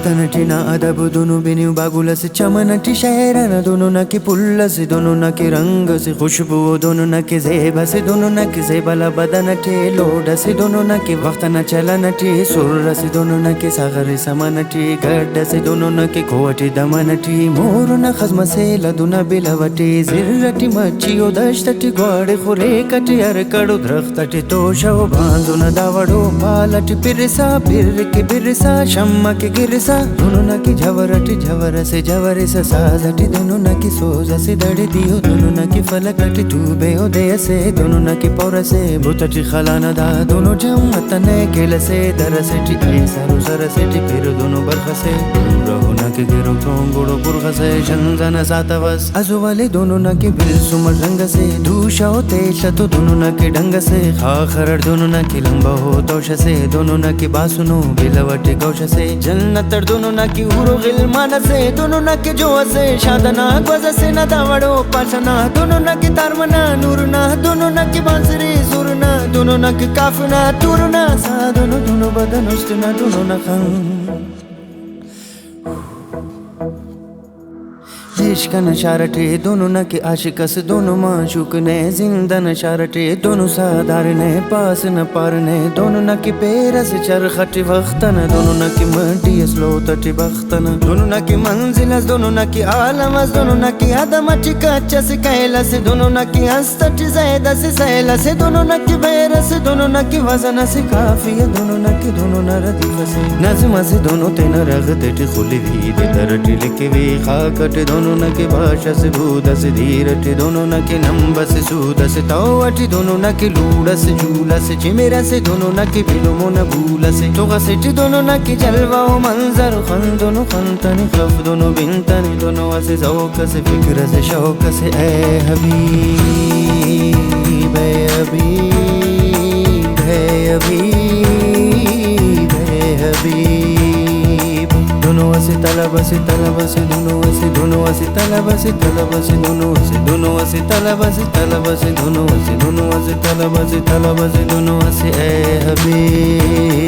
बदनटी ना अदब दोनों बिन्यू बागुला से चमनटी शहराना दोनों ना की पुल्ला से दोनों ना के रंग से खुशबू दोनों ना के जेबा से दोनों ना के जेबाला बदनटी लोड से दोनों ना के वक्त ना चलनटी सुर से दोनों ना के सागर समनटी गड्ढ से दोनों ना के कोटी दमनटी मोर ना खजम से लदुना बिलवटी जिरटी मच्छी ओ दश्तटी ग्वाड़े खुरे कटी अर कड़ो द्रख्तटी तोशो बांधो न दावड़ो पालटी पिरसा बिर के बिरसा शम्मा के गिरसा दोनों ना की झवरटी झवर से झवरे सा साजटी दोनों ना की सोजा से दड़ी दियो दोनों ना की फलकटी टूबे ओ दे से दोनों ना की पौर से बुतटी खलाना दा दोनों जमतने केल से दर से टी सरो सर से टी फिर दोनों बरख से रहो ना के गिरो चों गुड़ो पुरख से शंजन सातवस अजो वाले दोनों ना के बिल सुमर रंग से दूषा होते शतो दोनों ना के ढंग से खा खरड़ दोनों ना की लंबा हो तोश से दोनों ना की बासुनो बिलवटे गौश से जन्नतर दोनों ना की उरो गिलमान से दोनों ना के जो से शादना गवज से ना दावड़ो पाशना दोनों ना की तारमना नूरना दोनों ना की बांसुरी सुरना दोनों ना की काफना तुरना सा दोनों दोनों बदन उस्तना दोनों ना खं इश्क नशारटे दोनों ना के आशिकस दोनों माशूक ने जिंदा नशारटे दोनों साधारने पास न पारने दोनों ना की पेरस चरखटी वक्तन दोनों ना की मटी स्लो तटी बख्तन दोनों ना की मंजिल दोनों ना की आलम दोनों ना की आदम कच्चा से कैला से दोनों ना की हस्तटी ज़ैदा से सैला से दोनों ना की बेरस दोनों ना की वजन से काफी दोनों ना की दोनों ना रदीफ से नज़म से दोनों तेन रगते खुली भी दे तरटी लिखे भी खाकट दोनों ना के भाषा से भूदा से धीरटी दोनों ना के नंबर से सूदा से तावटी दोनों ना के लूड़ा से झूला से चिमेरा से दोनों ना के बिलोमो न भूला से तो से दोनों ना के जलवा मंजर खन दोनों खनतनी खफ दोनों बिनतनी दोनों से ज़ौक़ से फिक्र से शौक से ए हबीब ए हबीब ए हबीब ए हबीब दोनों से तलब से दोनों से तलब से दोनों से तलब से तलब से दोनों से तलब से दोनों से ए हबीब।